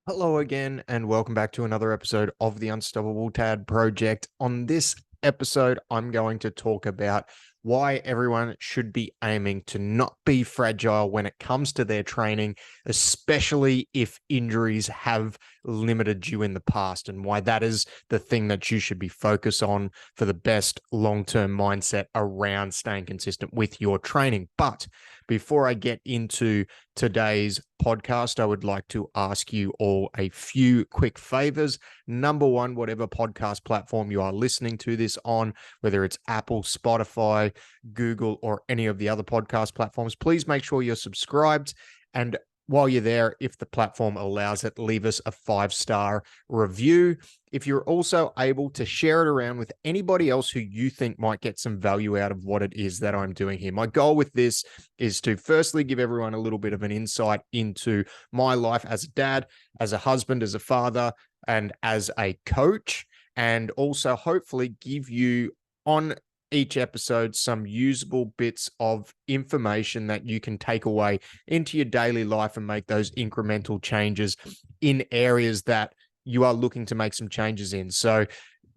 Hello again, and welcome back to another episode of the Unstoppable Tad Project. On this episode, I'm going to talk about why everyone should be aiming to not be fragile when it comes to their training, especially if injuries have limited you in the past, and why that is the thing that you should be focused on for the best long-term mindset around staying consistent with your training. But before I get into today's podcast, I would like to ask you all a few quick favors. Number one, whatever podcast platform you are listening to this on, whether it's Apple, Spotify, Google, or any of the other podcast platforms, please make sure you're subscribed. And while you're there, if the platform allows it, leave us a 5-star review. If you're also able to share it around with anybody else who you think might get some value out of what it is that I'm doing here. My goal with this is to firstly give everyone a little bit of an insight into my life as a dad, as a husband, as a father, and as a coach, and also hopefully give you on each episode some usable bits of information that you can take away into your daily life and make those incremental changes in areas that you are looking to make some changes in. So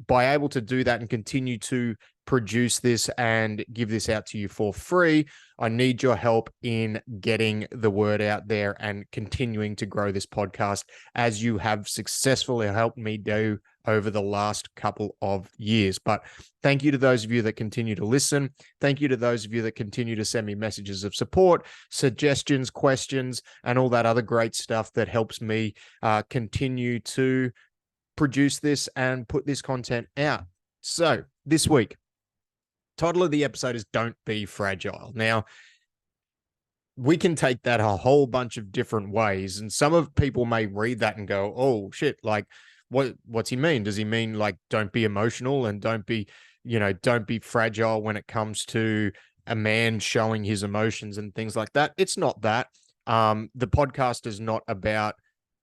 by able to do that and continue to produce this and give this out to you for free, I need your help in getting the word out there and continuing to grow this podcast as you have successfully helped me do over the last couple of years. But thank you to those of you that continue to listen. Thank you to those of you that continue to send me messages of support, suggestions, questions, and all that other great stuff that helps me continue to produce this and put this content out. So this week, title of the episode is Don't Be Fragile. Now, we can take that a whole bunch of different ways, and some of people may read that and go, oh shit, like what's he mean? Does he mean like don't be emotional and don't be fragile when it comes to a man showing his emotions and things like that? It's not that. The podcast is not about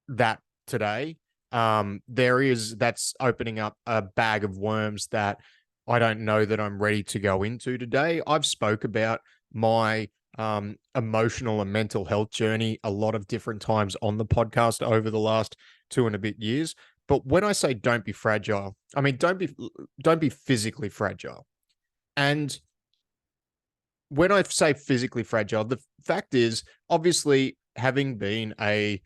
that today. That's opening up a bag of worms that I don't know that I'm ready to go into today. I've spoke about my emotional and mental health journey a lot of different times on the podcast over the last 2 and a bit years. But when I say don't be fragile, I mean don't be physically fragile. And when I say physically fragile, the fact is, obviously, having been a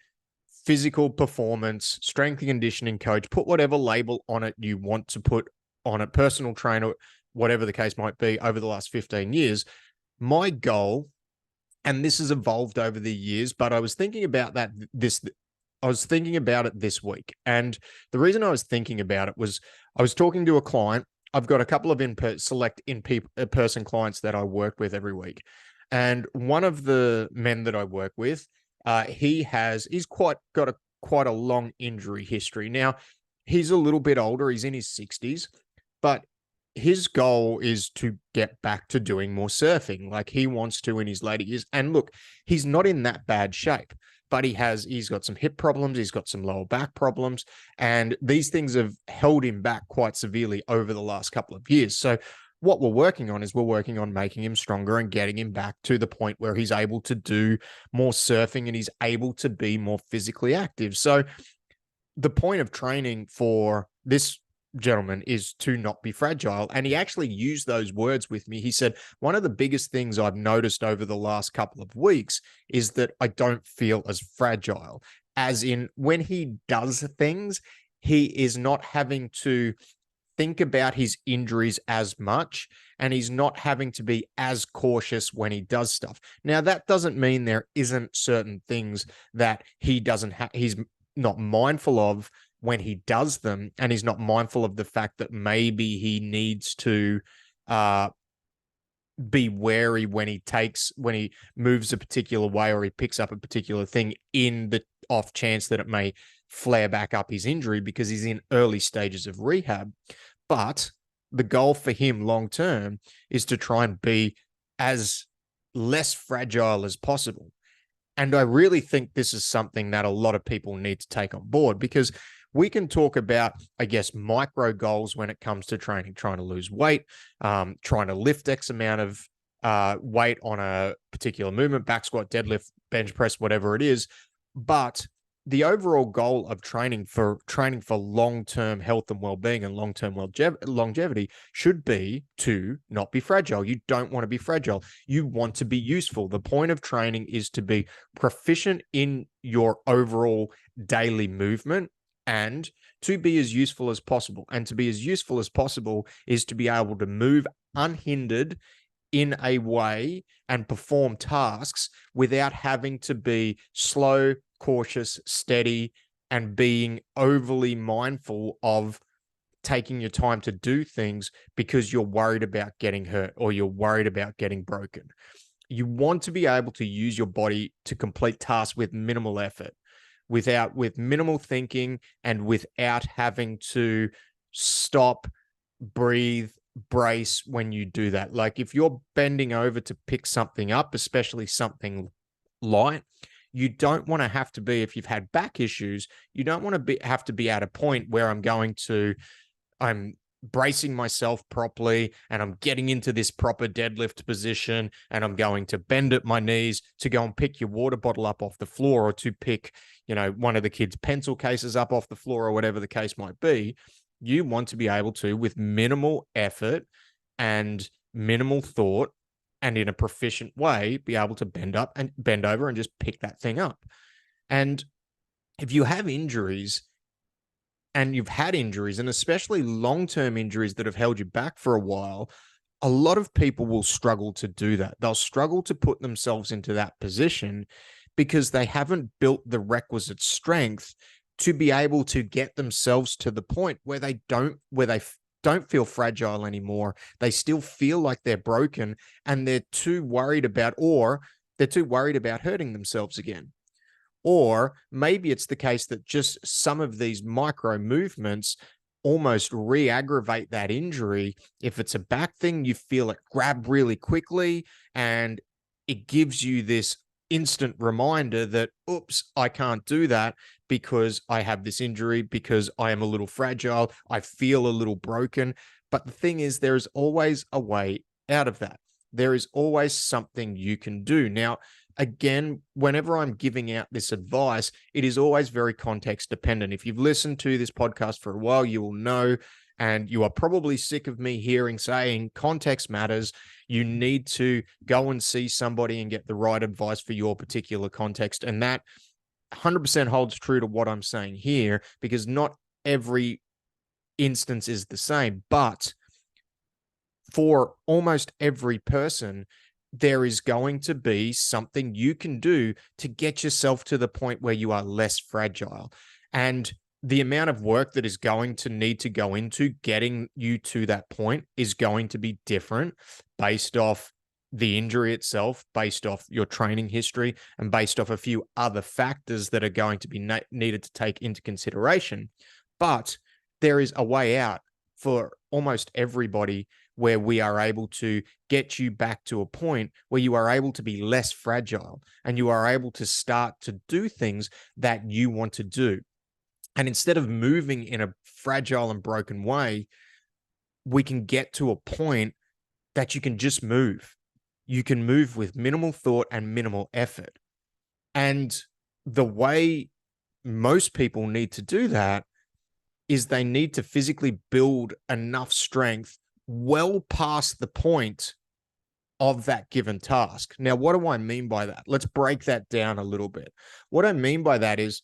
physical performance, strength and conditioning coach, put whatever label on it you want to put on a personal trainer, whatever the case might be, over the last 15 years, my goal, and this has evolved over the years, but I was thinking about it this week. And the reason I was thinking about it was I was talking to a client. I've got a couple of select in-person clients that I work with every week. And one of the men that I work with, he's quite a long injury history. Now, he's a little bit older. He's in his 60s, but his goal is to get back to doing more surfing like he wants to in his later years. And look, he's not in that bad shape, but he's got some hip problems. He's got some lower back problems. And these things have held him back quite severely over the last couple of years. So what we're working on making him stronger and getting him back to the point where he's able to do more surfing and he's able to be more physically active. So the point of training for this gentleman is to not be fragile. And he actually used those words with me. He said, one of the biggest things I've noticed over the last couple of weeks is that I don't feel as fragile, as in when he does things, he is not having to think about his injuries as much, and he's not having to be as cautious when he does stuff. Now, that doesn't mean there isn't certain things that he's not mindful of when he does them, and he's not mindful of the fact that maybe he needs to be wary when he moves a particular way or he picks up a particular thing in the off chance that it may flare back up his injury because he's in early stages of rehab. But the goal for him long term is to try and be as less fragile as possible. And I really think this is something that a lot of people need to take on board, because we can talk about, I guess, micro goals when it comes to training, trying to lose weight, trying to lift X amount of weight on a particular movement, back squat, deadlift, bench press, whatever it is. But the overall goal of training for long-term health and well-being and long-term longevity should be to not be fragile. You don't want to be fragile. You want to be useful. The point of training is to be proficient in your overall daily movement and to be as useful as possible. And to be as useful as possible is to be able to move unhindered in a way and perform tasks without having to be slow, cautious, steady, and being overly mindful of taking your time to do things because you're worried about getting hurt or you're worried about getting broken. You want to be able to use your body to complete tasks with minimal effort, with minimal thinking, and without having to stop, breathe, brace when you do that. Like if you're bending over to pick something up, especially something light, you don't want to have to be, if you've had back issues, you don't want to have to be at a point where I'm bracing myself properly and I'm getting into this proper deadlift position and I'm going to bend at my knees to go and pick your water bottle up off the floor, or to pick, one of the kids' pencil cases up off the floor, or whatever the case might be. You want to be able to, with minimal effort and minimal thought and in a proficient way, be able to bend over and just pick that thing up. And if you have injuries, and you've had injuries, and especially long-term injuries that have held you back for a while, a lot of people will struggle to do that. They'll struggle to put themselves into that position because they haven't built the requisite strength to be able to get themselves to the point where they don't feel fragile anymore. They still feel like they're broken, and they're too worried about hurting themselves again. Or maybe it's the case that just some of these micro movements almost re-aggravate that injury. If it's a back thing, you feel it grab really quickly, and it gives you this instant reminder that, oops, I can't do that because I have this injury, because I am a little fragile, I feel a little broken. But the thing is, there is always a way out of that. There is always something you can do. Now, again, whenever I'm giving out this advice, it is always very context dependent. If you've listened to this podcast for a while, you will know, and you are probably sick of me saying context matters. You need to go and see somebody and get the right advice for your particular context. And that 100% holds true to what I'm saying here, because not every instance is the same. But for almost every person, there is going to be something you can do to get yourself to the point where you are less fragile. And the amount of work that is going to need to go into getting you to that point is going to be different based off the injury itself, based off your training history, and based off a few other factors that are going to be needed to take into consideration. But there is a way out for almost everybody, where we are able to get you back to a point where you are able to be less fragile and you are able to start to do things that you want to do. And instead of moving in a fragile and broken way, we can get to a point that you can just move. You can move with minimal thought and minimal effort. And the way most people need to do that is they need to physically build enough strength well past the point of that given task. Now, what do I mean by that? Let's break that down a little bit. What I mean by that is,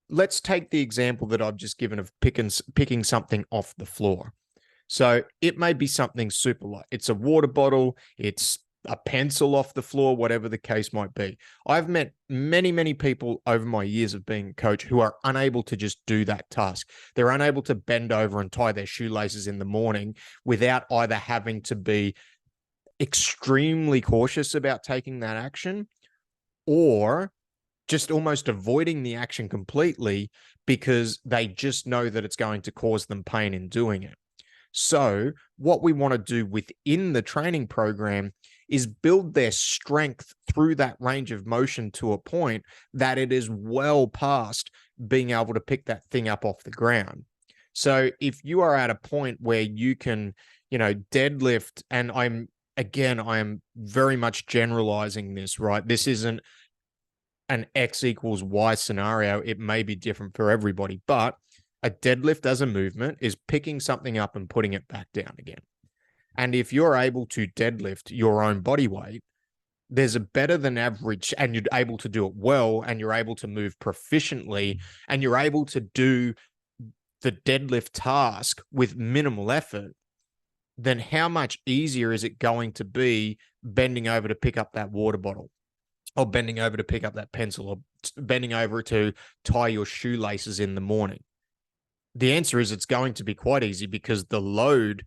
let's take the example that I've just given of picking something off the floor. So it may be something super light. It's a water bottle, it's a pencil off the floor, whatever the case might be. I've met many, many people over my years of being a coach who are unable to just do that task. They're unable to bend over and tie their shoelaces in the morning without either having to be extremely cautious about taking that action, or just almost avoiding the action completely because they just know that it's going to cause them pain in doing it. So what we want to do within the training program is build their strength through that range of motion to a point that it is well past being able to pick that thing up off the ground. So if you are at a point where you can, deadlift, and I am very much generalizing this, right? This isn't an X equals Y scenario, it may be different for everybody, but a deadlift as a movement is picking something up and putting it back down again. And if you're able to deadlift your own body weight, there's a better than average, and you're able to do it well, and you're able to move proficiently, and you're able to do the deadlift task with minimal effort, then how much easier is it going to be bending over to pick up that water bottle, or bending over to pick up that pencil, or bending over to tie your shoelaces in the morning? The answer is it's going to be quite easy, because the load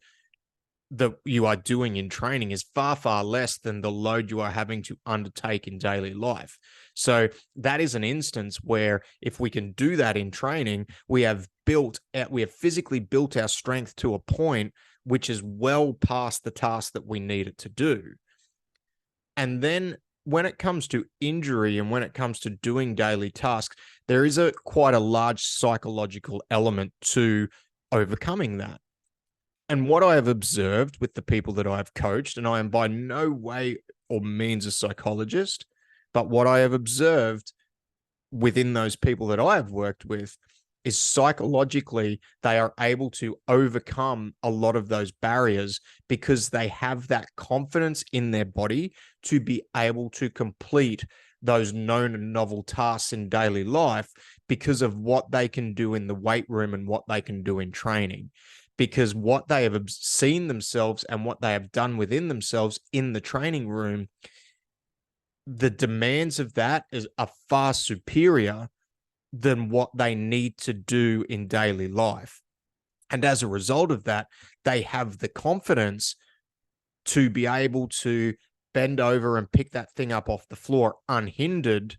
that you are doing in training is far, far less than the load you are having to undertake in daily life. So that is an instance where if we can do that in training, we have physically built our strength to a point which is well past the task that we need it to do. And then when it comes to injury and when it comes to doing daily tasks, there is quite a large psychological element to overcoming that. And what I have observed with the people that I have coached, and I am by no way or means a psychologist, but what I have observed within those people that I have worked with is psychologically they are able to overcome a lot of those barriers, because they have that confidence in their body to be able to complete those known and novel tasks in daily life, because of what they can do in the weight room and what they can do in training. Because what they have seen themselves and what they have done within themselves in the training room, the demands of that are far superior than what they need to do in daily life. And as a result of that, they have the confidence to be able to bend over and pick that thing up off the floor unhindered,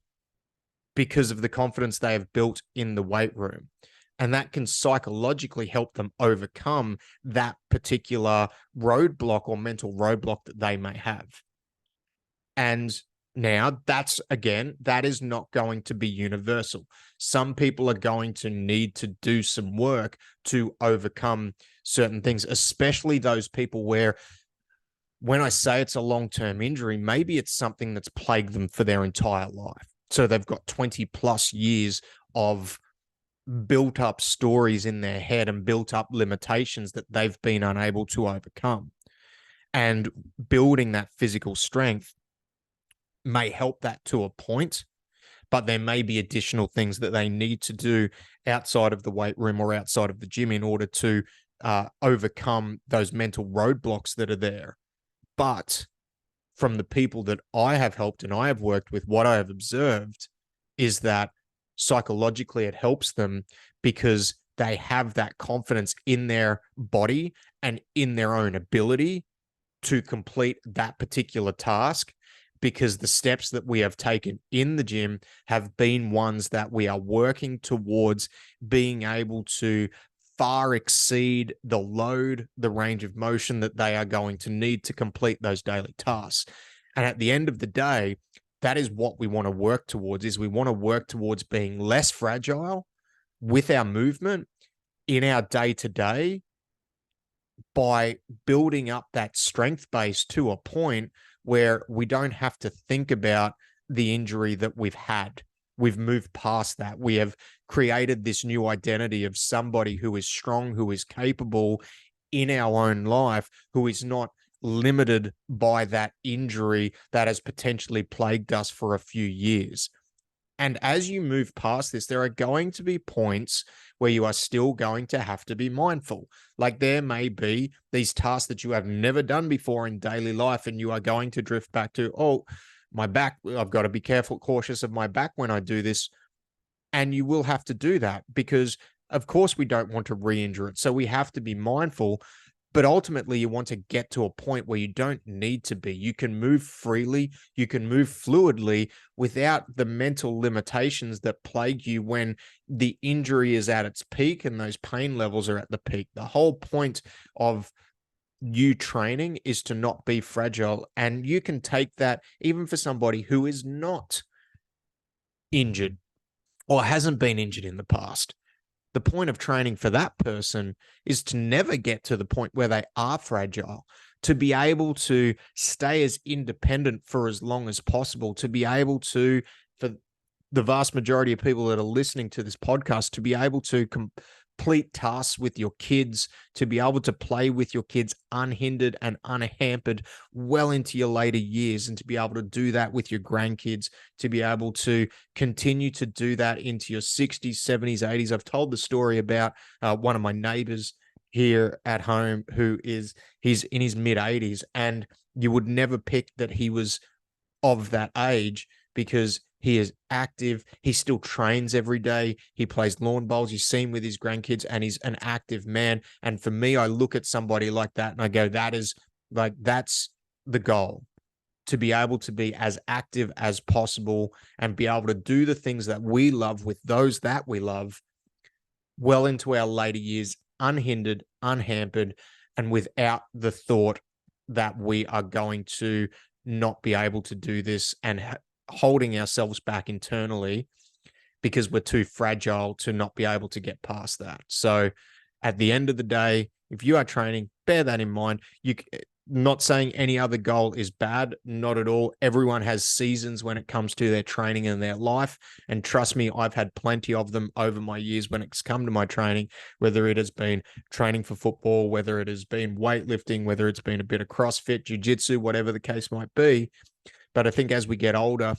because of the confidence they have built in the weight room. And that can psychologically help them overcome that particular roadblock or mental roadblock that they may have. And now that is not going to be universal. Some people are going to need to do some work to overcome certain things, especially those people where, when I say it's a long-term injury, maybe it's something that's plagued them for their entire life. So they've got 20 plus years of built up stories in their head and built up limitations that they've been unable to overcome. And building that physical strength may help that to a point, but there may be additional things that they need to do outside of the weight room or outside of the gym in order to overcome those mental roadblocks that are there. But from the people that I have helped and I have worked with, what I have observed is that psychologically it helps them, because they have that confidence in their body and in their own ability to complete that particular task, because the steps that we have taken in the gym have been ones that we are working towards being able to far exceed the load, the range of motion that they are going to need to complete those daily tasks. And at the end of the day, that is what we want to work towards, is we want to work towards being less fragile with our movement in our day-to-day by building up that strength base to a point where we don't have to think about the injury that we've had. We've moved past that. We have created this new identity of somebody who is strong, who is capable in our own life, who is not limited by that injury that has potentially plagued us for a few years. And as you move past this, there are going to be points where you are still going to have to be mindful. Like there may be these tasks that you have never done before in daily life, and you are going to drift back to, oh, my back, I've got to be careful, cautious of my back when I do this. And you will have to do that, because of course we don't want to re-injure it. So we have to be mindful. But ultimately, you want to get to a point where you don't need to be. You can move freely, you can move fluidly without the mental limitations that plague you when the injury is at its peak and those pain levels are at the peak. The whole point of you training is to not be fragile. And you can take that even for somebody who is not injured or hasn't been injured in the past. The point of training for that person is to never get to the point where they are fragile, to be able to stay as independent for as long as possible, to be able to, for the vast majority of people that are listening to this podcast to be able to complete tasks with your kids, to be able to play with your kids unhindered and unhampered well into your later years, and to be able to do that with your grandkids, to be able to continue to do that into your 60s, 70s, 80s. I've told the story about one of my neighbors here at home he's in his mid 80s, and you would never pick that he was of that age because he is active. He still trains every day. He plays lawn bowls. You see him with his grandkids, and he's an active man. And for me, I look at somebody like that and I go, that's the goal, to be able to be as active as possible and be able to do the things that we love with those that we love well into our later years, unhindered, unhampered, and without the thought that we are going to not be able to do this and holding ourselves back internally because we're too fragile to not be able to get past that. So at the end of the day, if you are training, bear that in mind. Not saying any other goal is bad, not at all. Everyone has seasons when it comes to their training and their life. And trust me, I've had plenty of them over my years when it's come to my training, whether it has been training for football, whether it has been weightlifting, whether it's been a bit of CrossFit, jiu-jitsu, whatever the case might be. But I think as we get older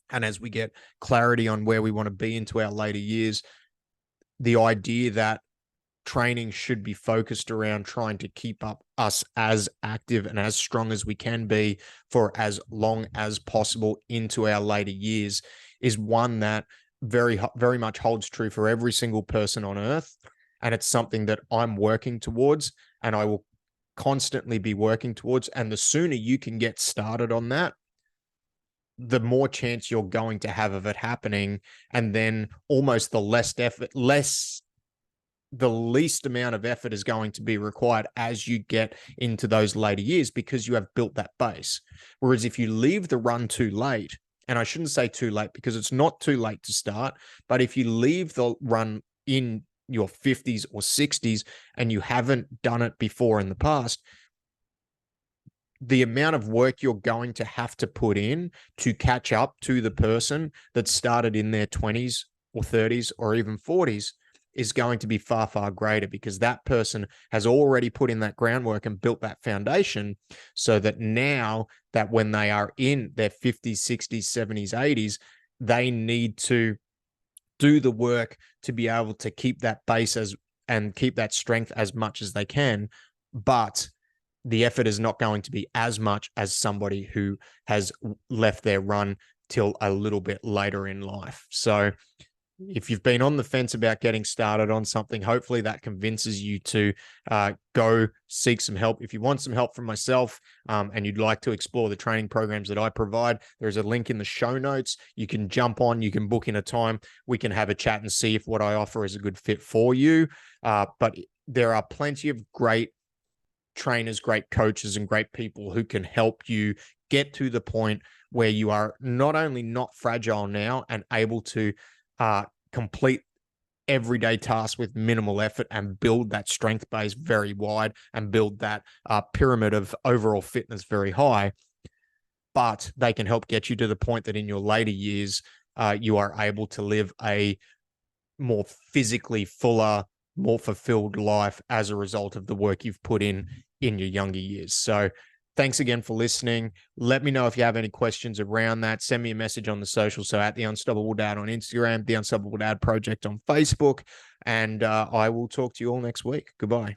and as we get clarity on where we want to be into our later years, the idea that training should be focused around trying to keep up us as active and as strong as we can be for as long as possible into our later years is one that very, very much holds true for every single person on earth. And it's something that I'm working towards and I will constantly be working towards. And the sooner you can get started on that, the more chance you're going to have of it happening. And then almost the least amount of effort is going to be required as you get into those later years because you have built that base. Whereas if you leave the run too late, and I shouldn't say too late because it's not too late to start, but if you leave the run in your 50s or 60s and you haven't done it before in the past, the amount of work you're going to have to put in to catch up to the person that started in their 20s or 30s or even 40s is going to be far, far greater because that person has already put in that groundwork and built that foundation so that now that when they are in their 50s, 60s, 70s, 80s, they need to do the work to be able to keep that base and keep that strength as much as they can. But the effort is not going to be as much as somebody who has left their run till a little bit later in life. So if you've been on the fence about getting started on something, hopefully that convinces you to go seek some help. If you want some help from myself and you'd like to explore the training programs that I provide, there's a link in the show notes. You can jump on, you can book in a time. We can have a chat and see if what I offer is a good fit for you. But there are plenty of great trainers, great coaches, and great people who can help you get to the point where you are not only not fragile now and able to complete everyday tasks with minimal effort and build that strength base very wide and build that pyramid of overall fitness very high, but they can help get you to the point that in your later years, you are able to live a more physically fuller, more fulfilled life as a result of the work you've put in your younger years. So thanks again for listening. Let me know if you have any questions around that. Send me a message on the social. So at The Unstoppable Dad on Instagram, The Unstoppable Dad Project on Facebook, and I will talk to you all next week. Goodbye.